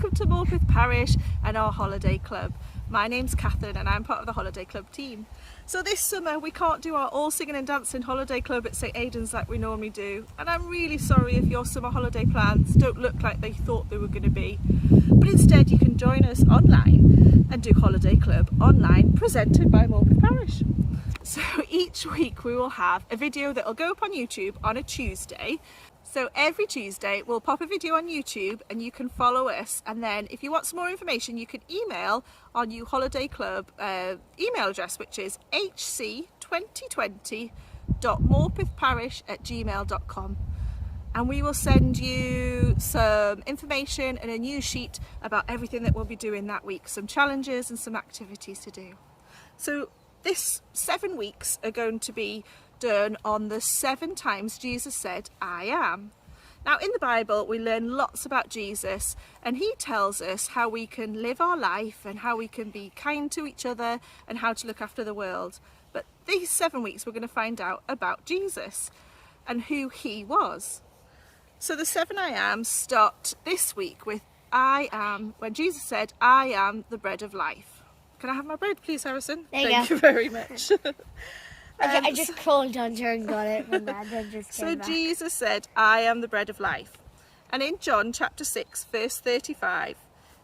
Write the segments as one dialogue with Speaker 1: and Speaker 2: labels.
Speaker 1: welcome to Morpeth Parish and our holiday club. My name's Catherine and I'm part of the holiday club team. So this summer we can't do our all singing and dancing holiday club at St Aidan's like we normally do, and I'm really sorry if your summer holiday plans don't look like they thought they were going to be, but instead you can join us online and do holiday club online presented by Morpeth Parish. So each week we will have a video that will go up on YouTube on a Tuesday. So every Tuesday we'll pop a video on YouTube and you can follow us, and then if you want some more information you can email our new holiday club email address, which is hc2020.morpethparish@gmail.com, and we will send you some information and a news sheet about everything that we'll be doing that week, some challenges and some activities to do. So this 7 weeks are going to be done on the 7 times Jesus said, I am. Now in the Bible we learn lots about Jesus, and he tells us how we can live our life and how we can be kind to each other and how to look after the world. But these 7 weeks we're going to find out about Jesus and who he was. So the 7 I ams start this week with I am, when Jesus said, I am the bread of life. Can I have my bread please, Harrison? Thank you very much.
Speaker 2: I just crawled under and got it from that.
Speaker 1: So Jesus said, I am the bread of life. And in John chapter 6 verse 35,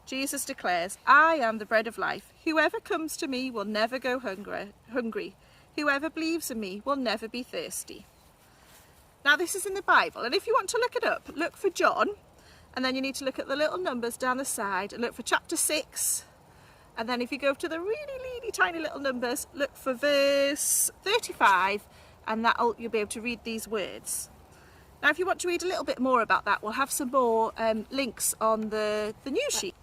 Speaker 1: Jesus declares, I am the bread of life. Whoever comes to me will never go hungry. Whoever believes in me will never be thirsty. Now this is in the Bible, and if you want to look it up, look for John, and then you need to look at the little numbers down the side and look for chapter 6. And then if you go to the really tiny little numbers, look for verse 35, and you'll be able to read these words. Now if you want to read a little bit more about that, we'll have some more links on the news sheet.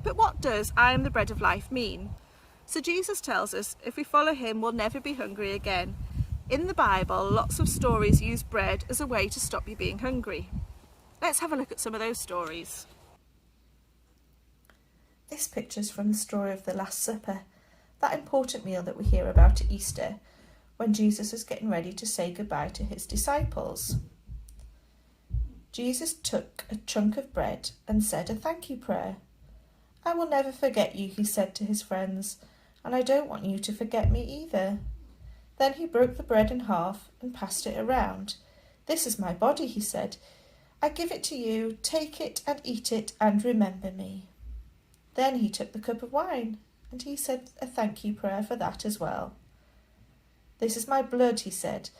Speaker 1: But what does I am the bread of life mean? So Jesus tells us if we follow him, we'll never be hungry again. In the Bible, lots of stories use bread as a way to stop you being hungry. Let's have a look at some of those stories.
Speaker 3: This picture's from the story of the Last Supper, that important meal that we hear about at Easter, when Jesus is getting ready to say goodbye to his disciples. Jesus took a chunk of bread and said a thank you prayer. I will never forget you, he said to his friends, and I don't want you to forget me either. Then he broke the bread in half and passed it around. This is my body, he said. I give it to you, take it and eat it and remember me. Then he took the cup of wine, and he said a thank you prayer for that as well. This is my blood, he said.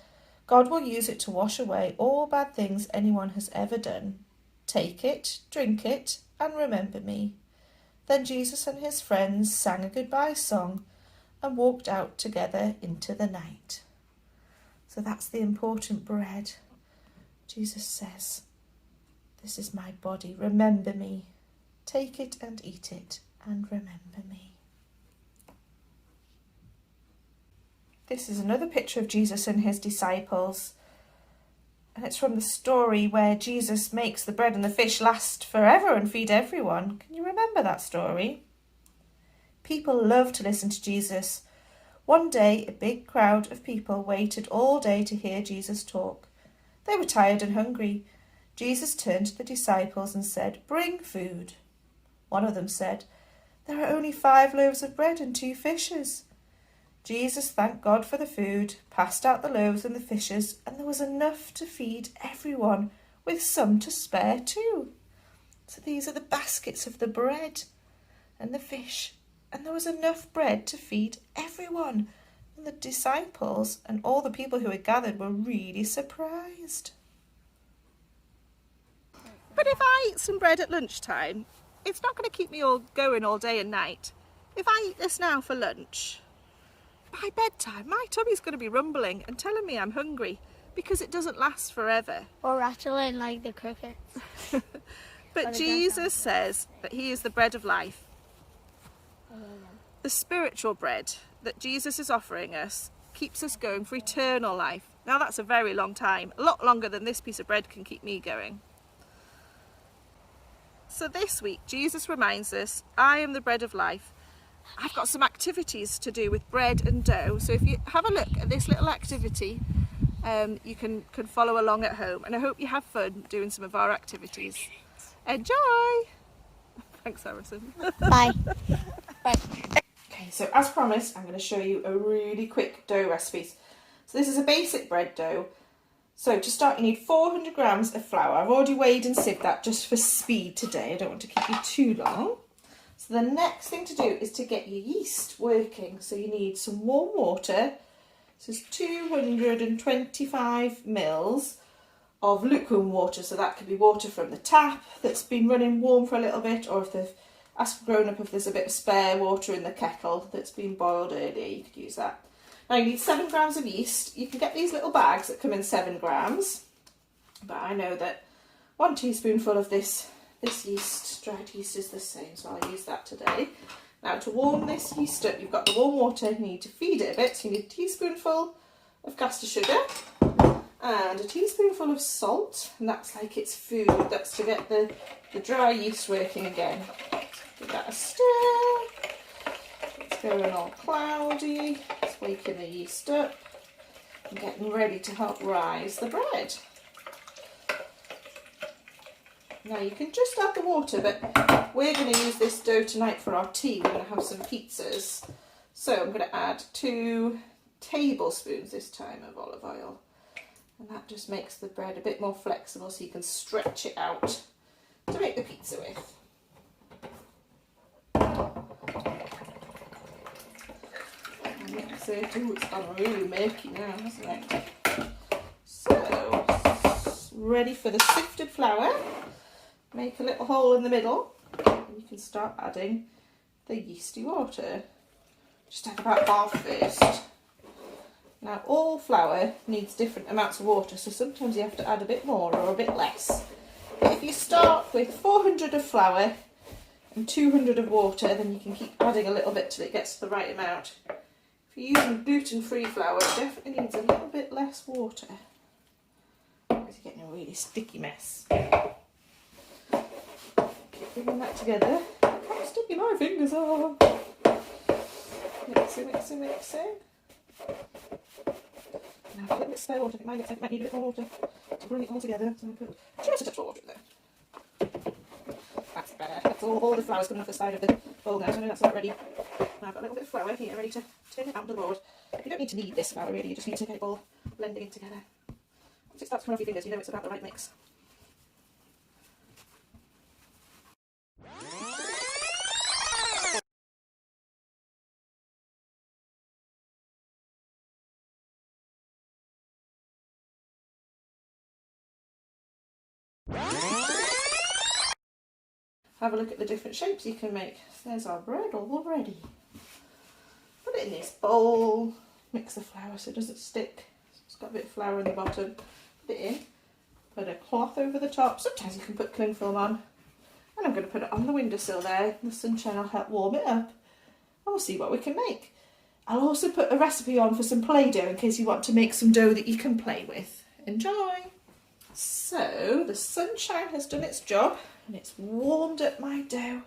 Speaker 3: God will use it to wash away all bad things anyone has ever done. Take it, drink it, and remember me. Then Jesus and his friends sang a goodbye song and walked out together into the night. So that's the important bread. Jesus says, this is my body, remember me. Take it and eat it and remember me. This is another picture of Jesus and his disciples, and it's from the story where Jesus makes the bread and the fish last forever and feed everyone. Can you remember that story? People love to listen to Jesus. One day a big crowd of people waited all day to hear Jesus talk. They were tired and hungry. Jesus turned to the disciples and said, bring food. One of them said, there are only 5 loaves of bread and 2 fishes. Jesus thanked God for the food, passed out the loaves and the fishes, and there was enough to feed everyone, with some to spare too. So these are the baskets of the bread and the fish, and there was enough bread to feed everyone. And the disciples and all the people who had gathered were really surprised.
Speaker 1: But if I eat some bread at lunchtime, it's not going to keep me all going all day and night. If I eat this now for lunch, by bedtime my tummy's going to be rumbling and telling me I'm hungry, because it doesn't last forever.
Speaker 2: Or rattling like the crickets.
Speaker 1: But Jesus says that he is the bread of life. The spiritual bread that Jesus is offering us keeps us going for eternal life. Now that's a very long time, a lot longer than this piece of bread can keep me going. So this week, Jesus reminds us, I am the bread of life. I've got some activities to do with bread and dough. So if you have a look at this little activity, you can follow along at home. And I hope you have fun doing some of our activities. Enjoy! Thanks, Harrison.
Speaker 2: Bye.
Speaker 3: Okay, so as promised, I'm going to show you a really quick dough recipe. So this is a basic bread dough. So to start, you need 400 grams of flour. I've already weighed and sieved that just for speed today. I don't want to keep you too long. So the next thing to do is to get your yeast working. So you need some warm water. This is 225 mils of lukewarm water. So that could be water from the tap that's been running warm for a little bit, or if they've asked grown up if there's a bit of spare water in the kettle that's been boiled earlier, you could use that. Now you need 7 grams of yeast. You can get these little bags that come in 7 grams, but I know that 1 teaspoonful of this yeast, dried yeast, is the same, so I'll use that today. Now to warm this yeast up, you've got the warm water, you need to feed it a bit, so you need a teaspoonful of caster sugar and a teaspoonful of salt, and that's like its food, that's to get the dry yeast working again. Give that a stir. It's going all cloudy, it's waking the yeast up and getting ready to help rise the bread. Now you can just add the water, but we're going to use this dough tonight for our tea. We're going to have some pizzas. So I'm going to add 2 tablespoons this time of olive oil. And that just makes the bread a bit more flexible so you can stretch it out to make the pizza with. Mix it. Ooh, it's gone really murky now, hasn't it? So, ready for the sifted flour. Make a little hole in the middle and you can start adding the yeasty water. Just add about half first. Now all flour needs different amounts of water, so sometimes you have to add a bit more or a bit less. But if you start with 400 of flour and 200 of water, then you can keep adding a little bit till it gets to the right amount. If you're using gluten-free flour, it definitely needs a little bit less water, because you're getting a really sticky mess. Bringing that together. Look how sticky my fingers are. Mixing, mixing, mixing. Now a little bit spare water. It might need a bit more water to bring it all together. So I'm going to put just a touch more water in there. That's better. That's all the flour's coming off the side of the bowl now, so I know that's about ready. Now I've got a little bit of flour here ready to turn it out on the board. You don't need to knead this flour really, you just need to get it all blending in together. Once it starts coming off your fingers, you know it's about the right mix. Have a look at the different shapes you can make. So there's our bread all ready. Put it in this bowl, mix the flour so it doesn't stick. It's got a bit of flour in the bottom. Put it in, put a cloth over the top. Sometimes you can put cling film on. And I'm going to put it on the windowsill there. The sunshine will help warm it up. And we'll see what we can make. I'll also put a recipe on for some Play-Doh in case you want to make some dough that you can play with. Enjoy! So the sunshine has done its job and it's warmed up my dough.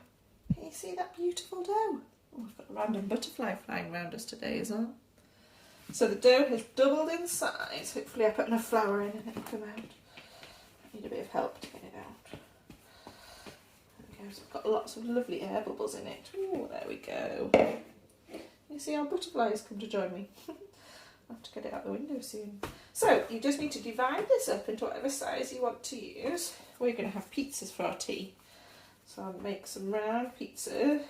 Speaker 3: Can you see that beautiful dough? Oh, I've got a random butterfly flying around us today as well. So the dough has doubled in size. Hopefully I put enough flour in and it'll come out. I need a bit of help to get it out. There we go. So I've got lots of lovely air bubbles in it. Oh, there we go. You see our butterflies come to join me. I'll have to get it out the window soon. So you just need to divide this up into whatever size you want to use. We're going to have pizzas for our tea. So I'll make some round pizza,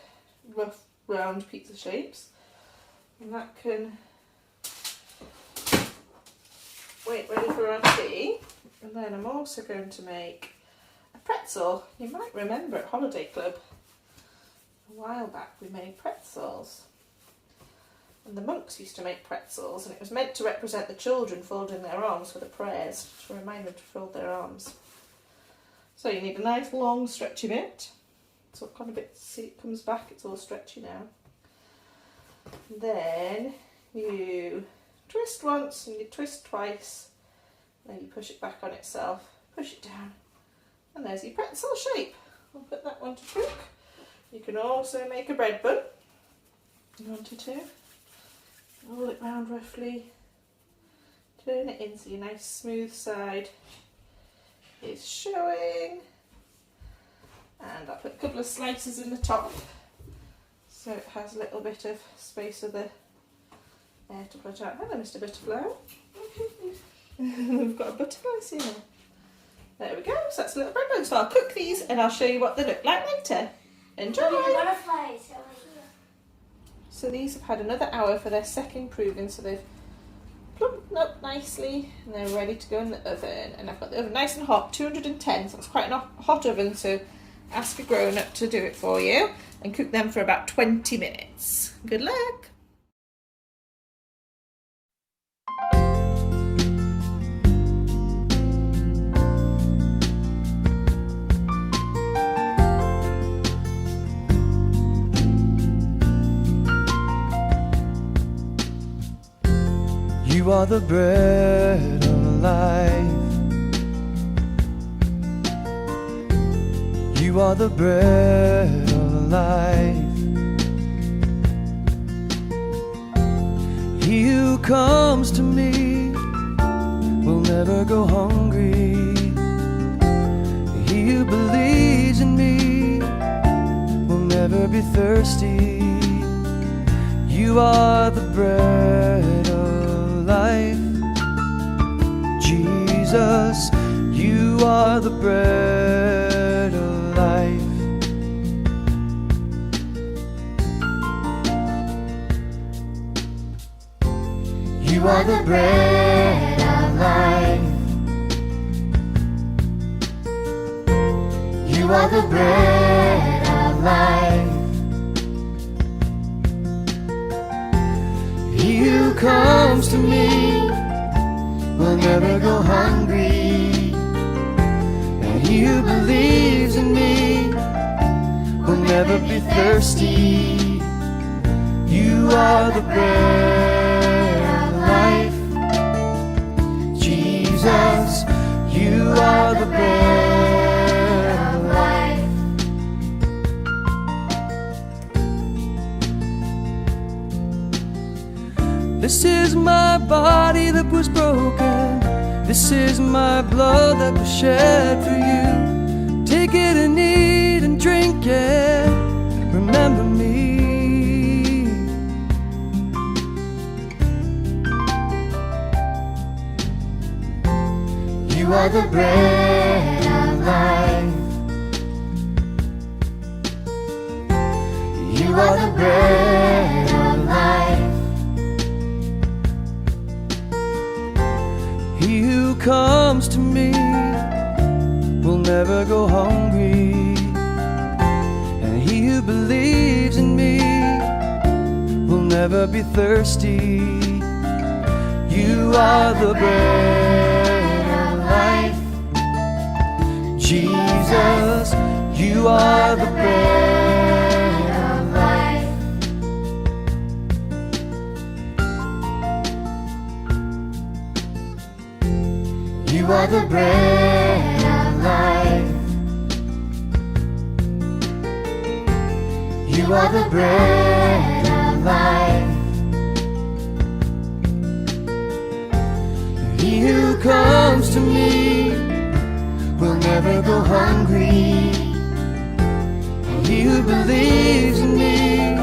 Speaker 3: rough round pizza shapes. And that can wait ready for our tea. And then I'm also going to make a pretzel. You might remember at Holiday Club a while back we made pretzels. And the monks used to make pretzels, and it was meant to represent the children folding their arms for the prayers, to remind them to fold their arms. So you need a nice long stretchy bit. So it kind of see it comes back, it's all stretchy now. And then you twist once and you twist twice, then you push it back on itself, push it down, and there's your pretzel shape. I'll put that one to cook. You can also make a bread bun if you wanted to. Roll it round roughly, turn it in so your nice smooth side is showing,
Speaker 1: And I put a couple of slices in the top so it has a little bit of space for the air to put out. Hello, Mr. Butterfly. We've got a butterfly here. There we go, so that's a little bread bun. So I'll cook these and I'll show you what they look like later. Enjoy!
Speaker 2: Butterflies over here.
Speaker 1: So these have had another hour for their second proving, so they've plumped up nicely and they're ready to go in the oven. And I've got the oven nice and hot, 210, so it's quite a hot oven, so ask a grown-up to do it for you and cook them for about 20 minutes. Good luck!
Speaker 4: You are the bread of life. You are the bread of life. He who comes to me will never go hungry. He who believes in me will never be thirsty. You are the bread of life. Jesus, you are the bread of life. You are the bread of life. You are the bread of life. He who comes to me will never go hungry, and he who believes in me will never be thirsty. You are the bread of life. Jesus, you are the bread of life. This is my body that was broken. This is my blood that was shed for you. Take it and eat and drink it. Remember me. You are the bread of life. You are the bread of life. He who comes to me will never go hungry, and he who believes in me will never be thirsty. You are the bread of life. Jesus, you are the bread of life. You are the bread of life. You are the bread of life. He who comes to me will never go hungry, and he who believes in me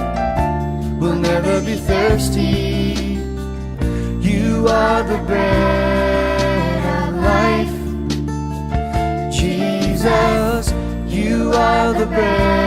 Speaker 4: will never be thirsty. You are the bread of life. Jesus, you are the bread